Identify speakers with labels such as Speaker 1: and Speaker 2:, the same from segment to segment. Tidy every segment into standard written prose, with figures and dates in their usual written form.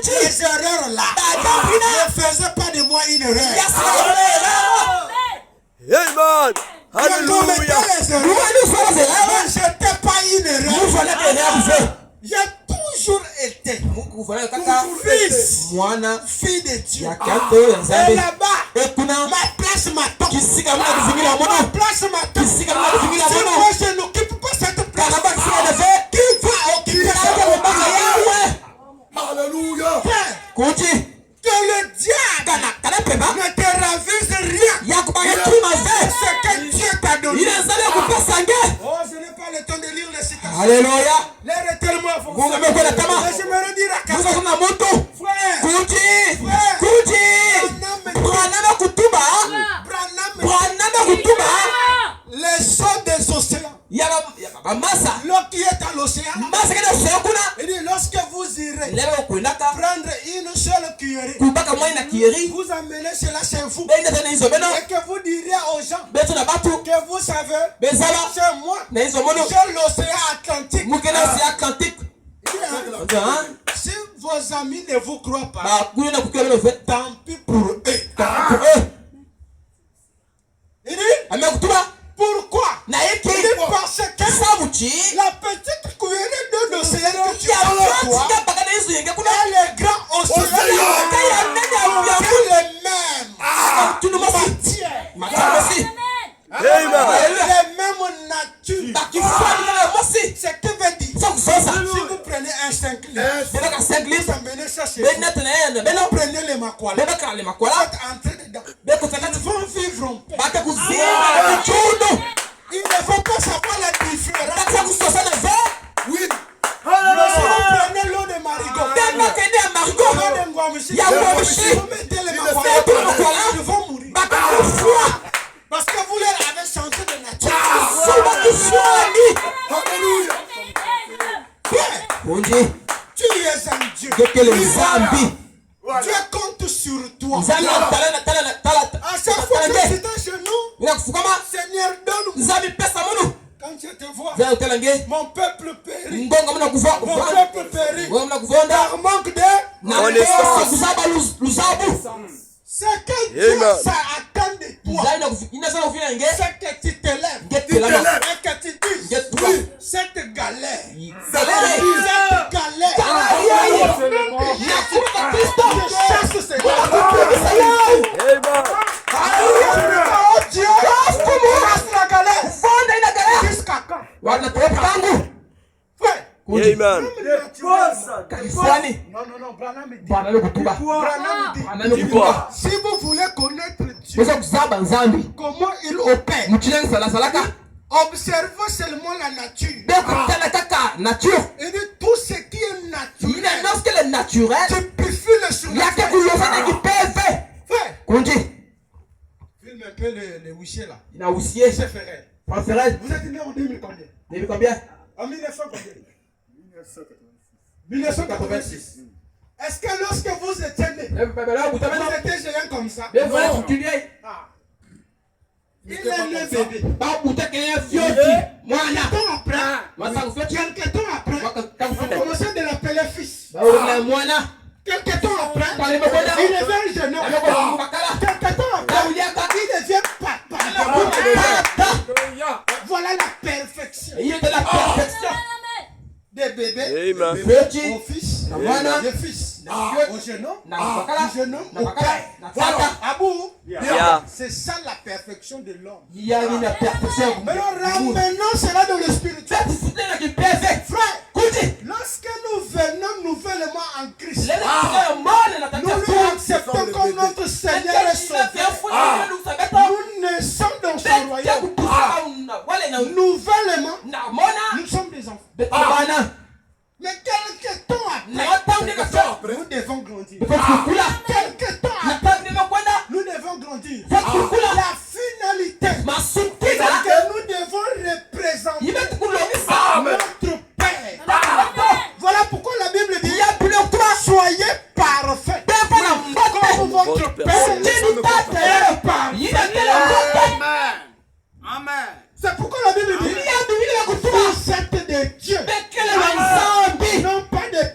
Speaker 1: Les erreurs là ne faisaient pas de moi une erreur.
Speaker 2: Amen. Alléluia.
Speaker 1: J'étais pas une erreur. J'ai toujours été fils de Dieu. Et là-bas, ma place m'attend. Ma place m'attend. Si moi je n'occupe pas cette place, qui va occuper cette place?
Speaker 2: Alléluia.
Speaker 1: Que le diable ne te ravise rien. C'est que Dieu t'a donné. Oh, je n'ai pas le temps de lire les citations.
Speaker 3: Alléluia.
Speaker 1: L'air est tellement avancé.
Speaker 3: Mais
Speaker 1: je me redis à
Speaker 3: Frère,
Speaker 1: les eaux des océans. L'eau qui est à l'océan. Il dit lorsque vous irez prendre une seule cuillerée, vous amenez cela chez vous et que vous direz aux gens que vous savez, c'est moi, j'ai l'océan Atlantique. Si vos amis ne vous croient pas, tant pis pour eux. Il dit, pourquoi? Parce que la petite cuillerée d'eau d'océan que tu as avec toi, et les grands océans, c'est les mêmes matières. Les mêmes natures. C'est que veut dire, si vous prenez un 5 litres, vous amenez ça chez vous, prenez les makwala, vous êtes entré dedans, ils vont vivre en paix. Ils ne vont pas savoir la différence. Oui. Si vous prenez l'eau de marigot, l'eau de Ngwamshi, vous mettez les makwala, ils vont mourir. Parce que vous leur avez changé de nature.
Speaker 3: Alléluia.
Speaker 1: Tu es un Dieu. Dieu compte sur toi. À chaque fois que tu es chez nous, Seigneur, donne-nous. Quand je te vois, mon peuple périt. Mon peuple périt. Par manque de connaissance. C'est que Dieu s'attend de toi. C'est que tu te lèves. Et que tu dises, oui, cette galère. Je chasse ces Oh Dieu, chasse la galère. Jusqu'à quand?
Speaker 2: Amen.
Speaker 1: Non, Branham dit. Si vous voulez connaître Dieu, comment il opère, observez seulement la nature. Il dit tout ce qui est naturel, tu peux le surnaturel. Filme un peu les Wissiers là. C'est Ferrer. Vous êtes né en 2000 combien? En 1900 combien? 1986. Est-ce que lorsque vous étiez né, vous étiez géant comme ça? Il est né bébé. Quelques temps après, on commençait de l'appeler fils. Quelques temps après, il devient un jeune homme. Quelques temps après, il devient papa. Voilà la perfection. Des bébés, au fils, des fils, au jeune homme, du jeune homme, au père. Voilà, Abou, c'est ça la perfection de l'homme. Maintenant, ramenons cela dans le spirituel. Frère, lorsque nous venons nouvellement en Christ, nous nous acceptons comme notre Seigneur et Sauveur. Nous naissons dans son royaume. Nouvellement, nous sommes des enfants. Mais quelques temps après, nous devons grandir. Quelques temps après, nous devons grandir. La finalité, c'est que nous devons représenter notre Père. Voilà pourquoi la Bible dit, soyez parfaits comme votre Père est parfait. Amen. C'est pourquoi la Bible dit, vous êtes des dieux, non pas des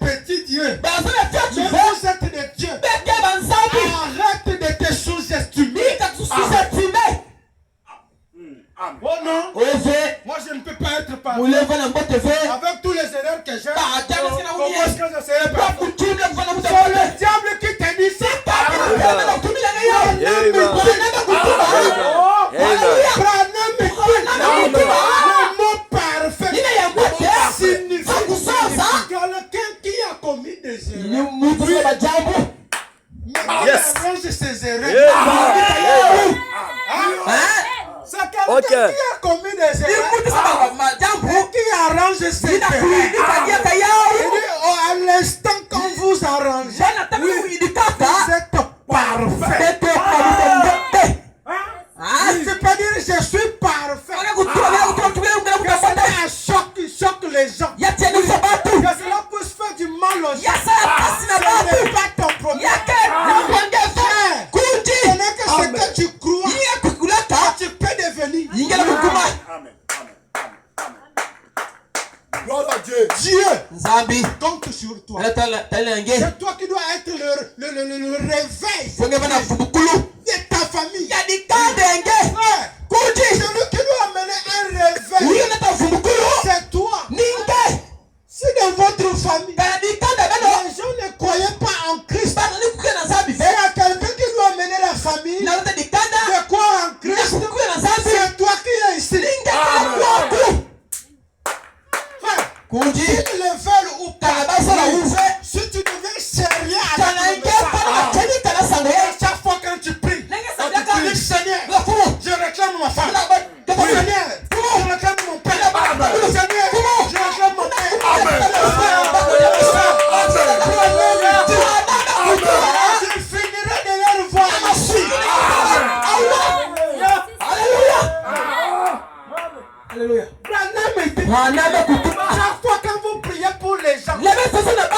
Speaker 1: n'est pas ton problème. Ce n'est que ce que tu crois que tu peux devenir.
Speaker 2: Amen. Gloire à Dieu.
Speaker 1: Dieu compte sur toi. C'est toi qui dois être le réveil de ta famille. Celui qui doit amener un réveil, c'est toi. Si dans votre famille, les gens ne croyaient pas en Christ, il y a quelqu'un qui doit amener la famille de croire en Christ. C'est toi qui es ici. Qu'ils le veulent ou pas, si tu deviens sérieux avec le message, chaque fois quand tu pries, tu dis Seigneur, je réclame ma femme. Seigneur, je réclame mon père. Seigneur, je réclame mon père. Je finirai de leur voir ici. Alléluia. Chaque fois quand vous priez pour les gens,